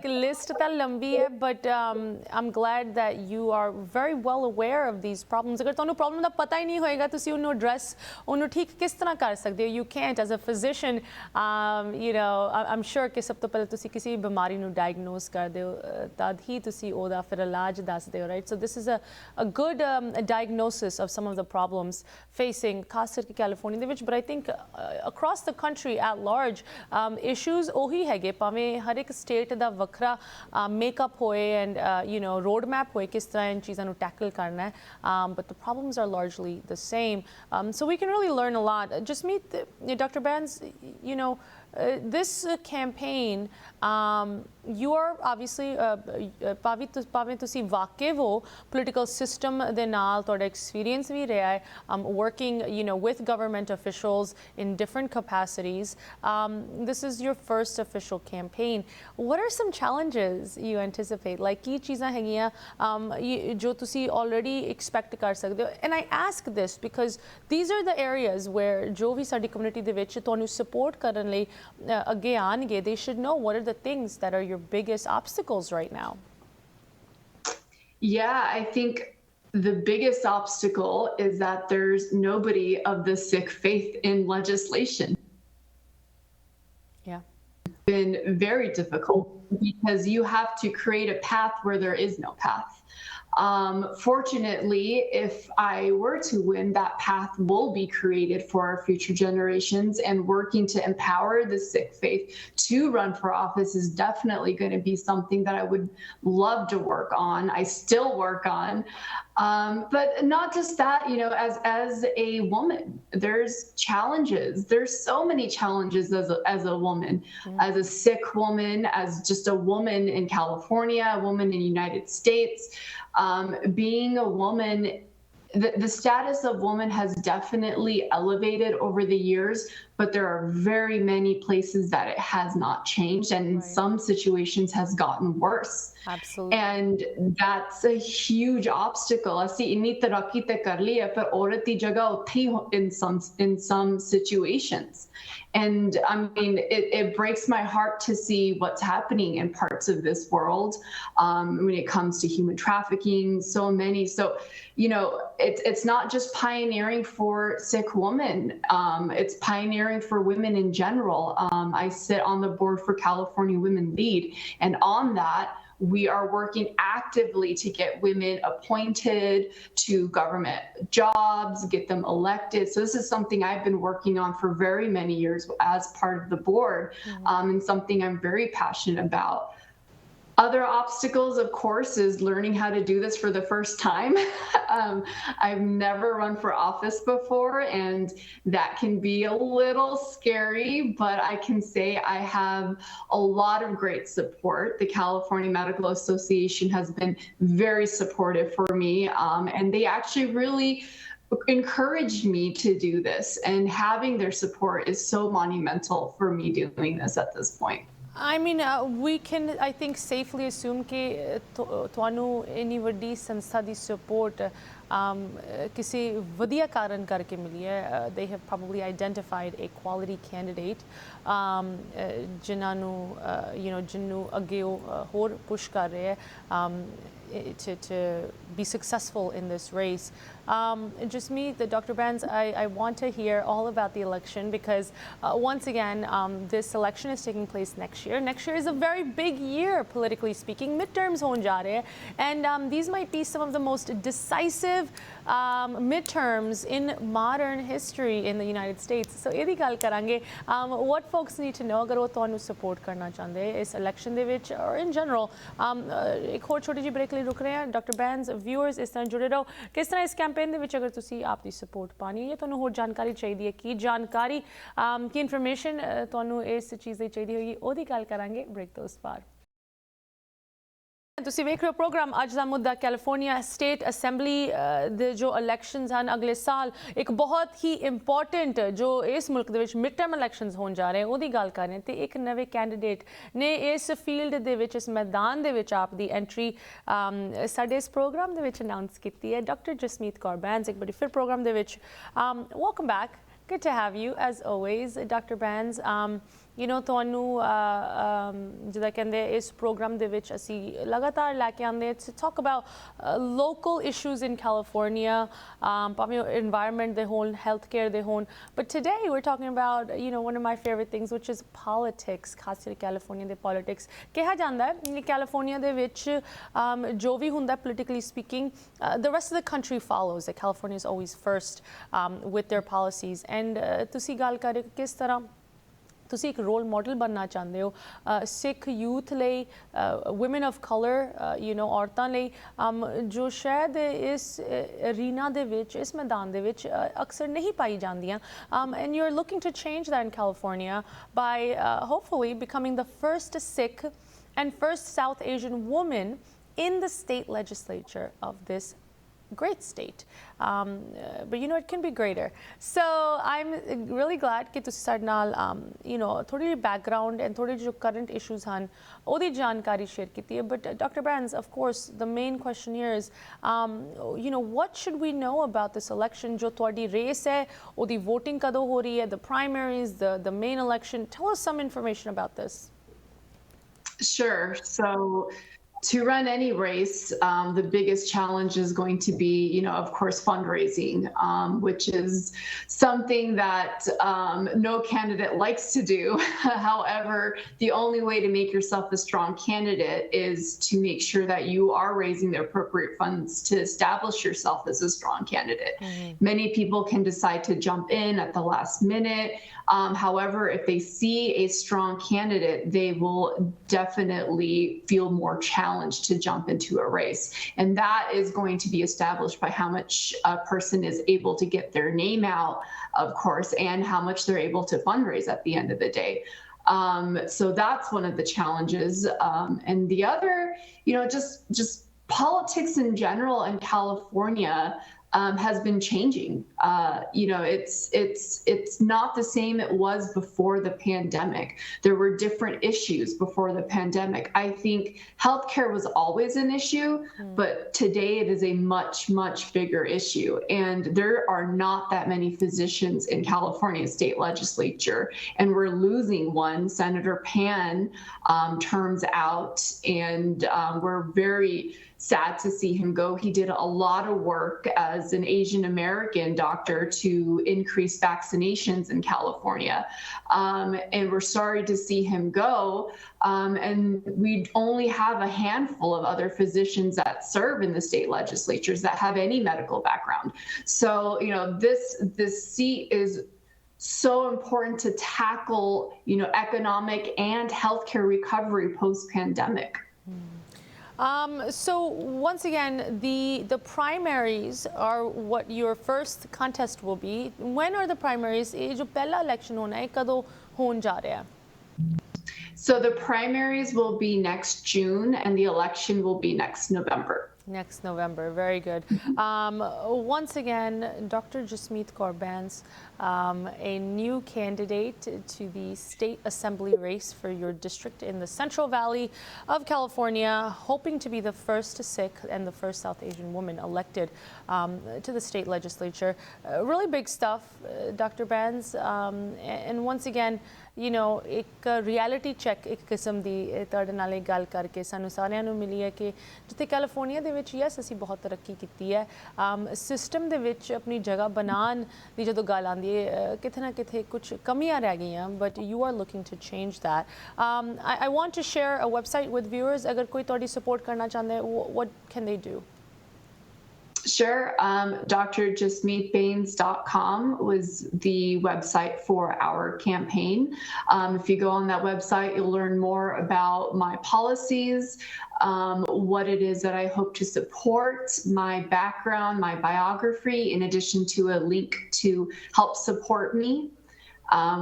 List ta lambi hai, but I'm glad that you are very well aware of these problems. Agar tonu problem da pata hi nahi hoega, tusi unnu address unnu theek kis tarah kar sakde ho? You can't. As a physician, I'm sure कि सब तो पहले तुसी किसी बीमारी ਨੂੰ diagnose ਕਰਦੇ ਹੋ ਤਦ ਹੀ ਤੁਸੀਂ ਉਹਦਾ ਫਿਰ ਇਲਾਜ ਦੱਸਦੇ ਹੋ, right? So this is a good diagnosis of some of the problems facing ਖਾਸ ਕਰਕੇ ਕੈਲੀਫੋਰਨੀਆ ਦੇ ਵਿੱਚ, but I think across the country at large issues ਉਹੀ ਹੈਗੇ, ਭਾਵੇਂ ਹਰ ਇੱਕ ਸਟੇਟ ਦਾ ਵੱਖਰਾ ਮੇਕਅਪ ਹੋਏ and road map ਹੋਏ ਕਿਸ ਤਰ੍ਹਾਂ ਇਨ ਚੀਜ਼ਾਂ ਨੂੰ ਟੈਕਲ ਕਰਨਾ ਹੈ, but the problems are largely the same. So we can really learn a lot. Jasmeet, Dr. Bains, this campaign, you are obviously ਭਾਵੇਂ ਤੁਸੀਂ ਵਾਕਿਫ ਹੋ political system ਦੇ ਨਾਲ, ਤੁਹਾਡਾ experience ਵੀ ਰਿਹਾ ਹੈ working with government officials in different capacities. This is your first official campaign. What are some challenges you anticipate? Like ਕੀ ਚੀਜ਼ਾਂ ਹੈਗੀਆਂ ਜੋ ਤੁਸੀਂ already expect ਕਰ ਸਕਦੇ ਹੋ? And I ask this because these are the areas where ਜੋ ਵੀ ਸਾਡੀ community ਦੇ ਵਿੱਚ ਤੁਹਾਨੂੰ support ਕਰਨ ਲਈ ਅੱਗੇ ਆਣਗੇ, they should know what are the things that are your biggest obstacles right now. Yeah, I think the biggest obstacle is that there's nobody of the Sikh faith in legislation. Yeah. It's been very difficult because you have to create a path where there is no path. Fortunately, if I were to win, that path will be created for our future generations, and working to empower the Sikh faith to run for office is definitely going to be something that I would love to work on. I still work on. But not just that, as a woman, there's challenges. There's so many challenges as a woman, as a Sikh woman, as just a woman in California, a woman in the United States. Being a woman, the status of woman has definitely elevated over the years, but there are very many places that it has not changed, and in some situations has gotten worse. Absolutely. And that's a huge obstacle. Asi inni taraqi te kar li hai, par aurat di jagah uthi in some situations. And I mean, it breaks my heart to see what's happening in parts of this world when it comes to human trafficking, so many. So, it's not just pioneering for Sikh women. It's pioneering for women in general. I sit on the board for California Women Lead, and on that, we are working actively to get women appointed to government jobs, get them elected. So this is something I've been working on for very many years as part of the board, and something I'm very passionate about. Other obstacles, of course, is learning how to do this for the first time. I've never run for office before, and that can be a little scary, but I can say I have a lot of great support. The California Medical Association has been very supportive for me, and they actually really encouraged me to do this, and having their support is so monumental for me doing this at this point. I mean, we can, I think, safely assume कि ਤੁਹਾਨੂੰ ਇੰਨੀ ਵੱਡੀ ਸੰਸਥਾ ਦੀ support ਕਿਸੇ ਵਧੀਆ ਕਾਰਨ ਕਰਕੇ ਮਿਲੀ ਹੈ. They have probably identified a quality candidate ਜਿਨ੍ਹਾਂ ਨੂੰ ਜਿਹਨੂੰ ਅੱਗੇ ਹੋਰ push ਕਰ ਰਹੇ ਹੈ to be successful in this race. Jasmeet, Dr. Bains, I want to hear all about the election because once again, this election is taking place next year. Next year is a very big year, politically speaking. Midterms hone ja rahe hain, and these might be some of the most decisive midterms in modern history in the United States. So ਇਹਦੀ ਗੱਲ ਕਰਾਂਗੇ. What folks need to know ਅਗਰ ਉਹ ਤੁਹਾਨੂੰ support ਕਰਨਾ ਚਾਹੁੰਦੇ ਇਸ election ਦੇ ਵਿੱਚ or in general. ਇੱਕ ਹੋਰ ਛੋਟੀ ਜਿਹੀ break ਲਈ ਰੁਕ ਰਹੇ ਹਾਂ ਡਾਕਟਰ ਬੈਂਸ ਵਿਊਅਰਸ ਇਸ ਤਰ੍ਹਾਂ ਜੁੜੇ ਰਹੋ ਕਿਸ ਤਰ੍ਹਾਂ ਇਸ ਕੈਂਪੇਨ ਦੇ ਵਿੱਚ ਅਗਰ ਤੁਸੀਂ ਆਪਦੀ ਸਪੋਰਟ ਪਾਣੀ ਹੈ ਜਾਂ ਤੁਹਾਨੂੰ ਹੋਰ ਜਾਣਕਾਰੀ ਚਾਹੀਦੀ ਹੈ ਕੀ ਜਾਣਕਾਰੀ ਕੀ ਇਨਫੋਰਮੇਸ਼ਨ ਤੁਹਾਨੂੰ ਇਸ ਚੀਜ਼ ਦੀ ਚਾਹੀਦੀ ਹੋਏਗੀ ਉਹਦੀ ਗੱਲ ਕਰਾਂਗੇ ਬ੍ਰੇਕ ਤੋਂ ਉਸ ਪਾਰ ਤੁਸੀਂ ਵੇਖ ਰਹੇ ਹੋ ਪ੍ਰੋਗਰਾਮ ਅੱਜ ਦਾ ਮੁੱਦਾ ਕੈਲੀਫੋਰਨੀਆ ਸਟੇਟ ਅਸੈਂਬਲੀ ਦੇ ਜੋ ਇਲੈਕਸ਼ਨਸ ਹਨ ਅਗਲੇ ਸਾਲ ਇੱਕ ਬਹੁਤ ਹੀ ਇੰਪੋਰਟੈਂਟ ਜੋ ਇਸ ਮੁਲਕ ਦੇ ਵਿੱਚ ਮਿਡ ਟਰਮ ਇਲੈਕਸ਼ਨਸ ਹੋਣ ਜਾ ਰਹੇ ਉਹਦੀ ਗੱਲ ਕਰ ਰਹੇ ਤੇ ਇੱਕ ਨਵੇਂ ਕੈਂਡੀਡੇਟ ਨੇ ਇਸ ਫੀਲਡ ਦੇ ਵਿੱਚ ਇਸ ਮੈਦਾਨ ਦੇ ਵਿੱਚ ਆਪ ਦੀ ਐਂਟਰੀ ਸਾਡੇ ਇਸ ਪ੍ਰੋਗਰਾਮ ਦੇ ਵਿੱਚ ਅਨਾਉਂਸ ਕੀਤੀ ਹੈ ਡਾਕਟਰ ਜਸਮੀਤ ਕੌਰ ਬੈਂਸ ਇੱਕ ਵਾਰੀ ਫਿਰ ਪ੍ਰੋਗਰਾਮ ਦੇ ਵਿੱਚ welcome back good to have you as always Dr. Bains you know ਤੁਹਾਨੂੰ ਜਿੱਦਾਂ ਕਹਿੰਦੇ ਇਸ ਪ੍ਰੋਗਰਾਮ ਦੇ ਵਿੱਚ ਅਸੀਂ ਲਗਾਤਾਰ ਲੈ ਕੇ ਆਉਂਦੇ to talk about local issues in California ਭਾਵੇਂ environment ਦੇ ਹੋਣ healthcare ਦੇ ਹੋਣ but today we're talking about you know one of my favorite things which is politics ਖਾਸ ਕਰਕੇ ਕੈਲੀਫੋਰਨੀਆ ਦੇ politics ਕਿਹਾ ਜਾਂਦਾ ਹੈ ਕੈਲੀਫੋਰਨੀਆ ਦੇ ਵਿੱਚ ਜੋ ਵੀ ਹੁੰਦਾ politically speaking the rest of the country follows that California is always first with their policies and ਤੁਸੀਂ ਗੱਲ ਕਰ ਰਹੇ ਹੋ ਕਿਸ ਤਰ੍ਹਾਂ ਤੁਸੀਂ ਇੱਕ ਰੋਲ ਮਾਡਲ ਬਣਨਾ ਚਾਹੁੰਦੇ ਹੋ ਸਿੱਖ ਯੂਥ ਲਈ women of color you know ਔਰਤਾਂ ਲਈ ਜੋ ਸ਼ਾਇਦ ਇਸ ਅਰੀਨਾ ਦੇ ਵਿੱਚ ਇਸ ਮੈਦਾਨ ਦੇ ਵਿੱਚ ਅਕਸਰ ਨਹੀਂ ਪਾਈ ਜਾਂਦੀਆਂ and you're looking to change that in California by hopefully becoming the first Sikh and first South Asian woman in the state legislature of this great state but you know it can be greater so I'm really glad ਕਿ ਤੁਸੀਂ ਸਾਡੇ ਨਾਲ you know ਥੋੜੀ ਜਿਹੀ background and ਥੋੜੇ ਜੋ current issues ਹਨ ਉਹਦੀ ਜਾਣਕਾਰੀ ਸ਼ੇਅਰ ਕੀਤੀ ਹੈ but Dr. Bains of course the main question here is you know what should we know about this election ਜੋ ਤੁਹਾਡੀ race ਹੈ ਉਹਦੀ voting ਕਦੋਂ ਹੋ ਰਹੀ ਹੈ the primaries the main election tell us some information about this Sure so to run any race, the biggest challenge is going to be, you know, of course, fundraising, which is something that no candidate likes to do. However, the only way to make yourself a strong candidate is to make sure that you are raising the appropriate funds to establish yourself as a strong candidate. Mm-hmm. Many people can decide to jump in at the last minute. However, if they see a strong candidate, they will definitely feel more challenged to jump into a race. And that is going to be established by how much a person is able to get their name out, of course, and how much they're able to fundraise at the end of the day. So that's one of the challenges. And the other, you know, just politics in general in California has been changing. You know, it's not the same it was before the pandemic. There were different issues before the pandemic. I think healthcare was always an issue, but today it is a much bigger issue. And there are not that many physicians in California state legislature, and we're losing one. Senator Pan terms out, and we're very sad to see him go. He did a lot of work as an Asian American doctor to increase vaccinations in California. And we're sorry to see him go. And we only have a handful of other physicians that serve in the state legislatures that have any medical background. So, you know, this seat is so important to tackle, you know, economic and healthcare recovery post-pandemic. So once again, the primaries are what your first contest will be. When are the primaries? ये जो पहला election होना है कदों होने जा रहा है? So the primaries will be next June, and the election will be next November. Next November, very good. Once again, Dr. Jasmeet Kaur Bains, a new candidate to the state assembly race for your district in the Central Valley of California, hoping to be the first Sikh and the first South Asian woman elected to the state legislature. Really big stuff, Dr. Bains. And once again, you know, एक reality check एक किस्म दी ਤੁਹਾਡੇ ਨਾਲ ਇਹ ਗੱਲ ਕਰਕੇ ਸਾਨੂੰ ਸਾਰਿਆਂ ਨੂੰ ਮਿਲੀ ਹੈ ਕਿ ਜਿੱਥੇ ਕੈਲੀਫੋਰਨੀਆ ਦੇ ਵਿੱਚ ਯੈਸ ਅਸੀਂ ਬਹੁਤ ਤਰੱਕੀ ਕੀਤੀ ਹੈ ਸਿਸਟਮ ਦੇ ਵਿੱਚ ਆਪਣੀ ਜਗ੍ਹਾ ਬਣਾਉਣ ਦੀ ਜਦੋਂ ਗੱਲ ਆਉਂਦੀ ਹੈ ਕਿਤੇ ਨਾ ਕਿਤੇ ਕੁਝ ਕਮੀਆਂ ਰਹਿ ਗਈਆਂ but you are looking to change that. I want to share a website with viewers ਅਗਰ ਕੋਈ ਤੁਹਾਡੀ support ਕਰਨਾ ਚਾਹੁੰਦੇ what can they do? Sure. drjasmeetbains.com was the website for our campaign. If you go on that website, you'll learn more about my policies, what it is that I hope to support, my background, my biography, in addition to a link to help support me,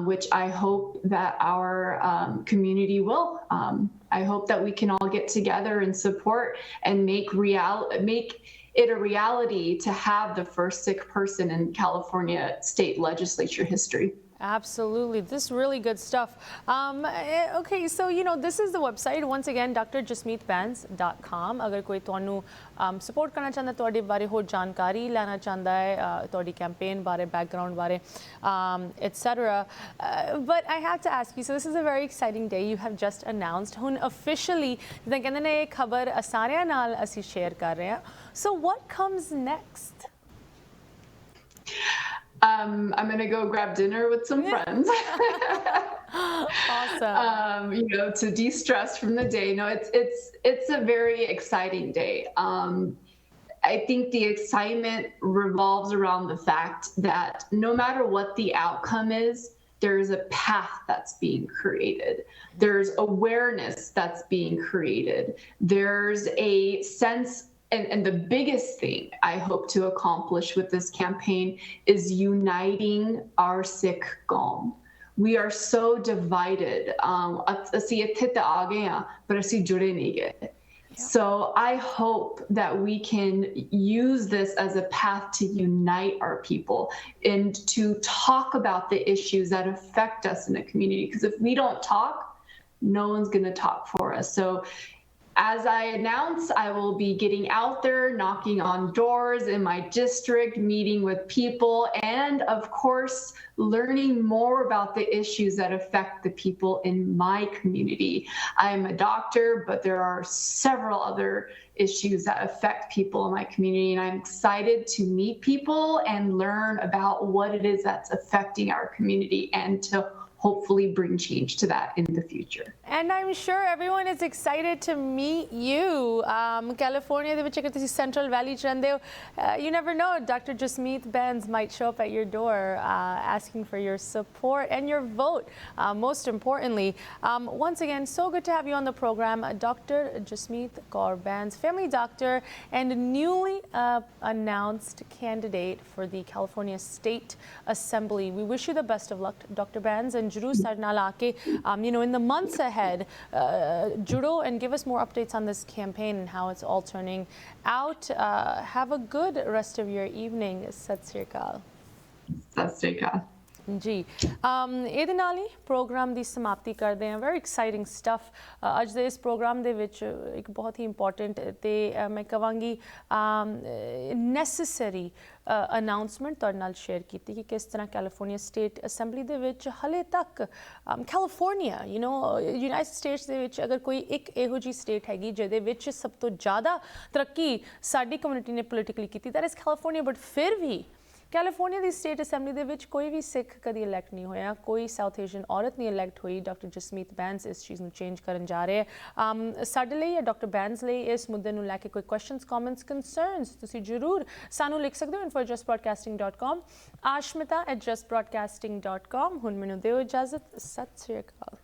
which I hope that our community will. I hope that we can all get together and support and make it a reality to have the first Sikh person in California state legislature history. Absolutely. This is really good stuff. Okay, so, this is the website. Once again, drjasmeetbains.com. अगर कोई तुहानू support करना चाहता है, तुहाडे बारे होर जानकारी लेना चाहता है, तुहाडी campaign बारे, background बारे, etc. But I have to ask you, so this is a very exciting day. You have just announced, ਹੁਣ officially, ਜਿੱਦਾਂ ਕਹਿੰਦੇ ਨੇ ਇਹ ਖਬਰ ਸਾਰਿਆਂ ਨਾਲ ਅਸੀਂ share ਕਰ ਰਹੇ ਹਾਂ. So what comes next? I'm going to go grab dinner with some friends. Awesome. To de-stress from the day. No, it's a very exciting day. I think the excitement revolves around the fact that no matter what the outcome is, there's a path that's being created. There's awareness that's being created. There's a sense. And the biggest thing I hope to accomplish with this campaign is uniting our Sikh Gaum. We are so divided. So I hope that we can use this as a path to unite our people and to talk about the issues that affect us in the community. Because if we don't talk, no one's going to talk for us. So as I announced, I will be getting out there, knocking on doors in my district, meeting with people, and of course, learning more about the issues that affect the people in my community. I'm a doctor, but there are several other issues that affect people in my community, and I'm excited to meet people and learn about what it is that's affecting our community and to hopefully bring change to that in the future. And I'm sure everyone is excited to meet you. California, Central Valley, you never know, Dr. Jasmeet Bains might show up at your door asking for your support and your vote, most importantly. Once again, so good to have you on the program, Dr. Jasmeet Kaur Bains, family doctor and newly announced candidate for the California State Assembly. We wish you the best of luck, Dr. Bains, and in the months ahead, judo and give us more updates on this campaign and how it's all turning out. Have a good rest of your evening. Sat Sri Akal. Sat Sri Akal. जी ਇਹਦੇ ਨਾਲ ਹੀ programme ਦੀ ਸਮਾਪਤੀ ਕਰਦੇ ਹਾਂ very exciting stuff ਅੱਜ ਦੇ ਇਸ programme ਦੇ ਵਿੱਚ ਇੱਕ ਬਹੁਤ ਹੀ ਇੰਪੋਰਟੈਂਟ ਤੇ ਮੈਂ ਕਹਾਂਗੀ ਨੈਸੈਸਰੀ ਅਨਾਉਂਸਮੈਂਟ ਤੁਹਾਡੇ ਨਾਲ ਸ਼ੇਅਰ ਕੀਤੀ ਕਿ ਕਿਸ ਤਰ੍ਹਾਂ ਕੈਲੀਫੋਰਨੀਆ ਸਟੇਟ ਅਸੈਂਬਲੀ ਦੇ ਵਿੱਚ ਹਲੇ ਤੱਕ ਕੈਲੀਫੋਰਨੀਆ ਯੂਨਾਈਟਿਡ ਸਟੇਟਸ ਦੇ ਵਿੱਚ ਅਗਰ ਕੋਈ ਇੱਕ ਇਹੋ ਜਿਹੀ ਸਟੇਟ ਹੈਗੀ ਜਿਹਦੇ ਵਿੱਚ ਸਭ ਤੋਂ ਜ਼ਿਆਦਾ ਤਰੱਕੀ ਸਾਡੀ ਕਮਿਊਨਿਟੀ ਨੇ ਪੋਲੀਟੀਕਲੀ ਕੀਤੀ ਦੈਟ ਇਜ਼ ਕੈਲੀਫੋਰਨੀਆ ਬਟ ਫਿਰ ਵੀ ਕੈਲੀਫੋਰਨੀਆ ਦੀ ਸਟੇਟ ਅਸੈਂਬਲੀ ਦੇ ਵਿੱਚ ਕੋਈ ਵੀ ਸਿੱਖ ਕਦੀ ਇਲੈਕਟ ਨਹੀਂ ਹੋਇਆ ਕੋਈ ਸਾਊਥ ਏਸ਼ੀਅਨ ਔਰਤ ਨਹੀਂ ਇਲੈਕਟ ਹੋਈ ਡਾਕਟਰ ਜਸਮੀਤ ਬੈਂਸ ਇਸ ਚੀਜ਼ ਨੂੰ ਚੇਂਜ ਕਰਨ ਜਾ ਰਹੇ ਸਾਡੇ ਲਈ ਡਾਕਟਰ ਬੈਂਸ ਲਈ ਇਸ ਮੁੱਦੇ ਨੂੰ ਲੈ ਕੇ ਕੋਈ ਕੁਐਸਚਨਸ ਕਮੈਂਟਸ ਕੰਸਰਨਸ ਤੁਸੀਂ ਜ਼ਰੂਰ ਸਾਨੂੰ ਲਿਖ ਸਕਦੇ ਹੋ info@justbroadcasting.com aashmeeta@justbroadcasting.com ਹੁਣ ਮੈਨੂੰ ਦਿਓ ਇਜਾਜ਼ਤ ਸਤਿ ਸ਼੍ਰੀ ਅਕਾਲ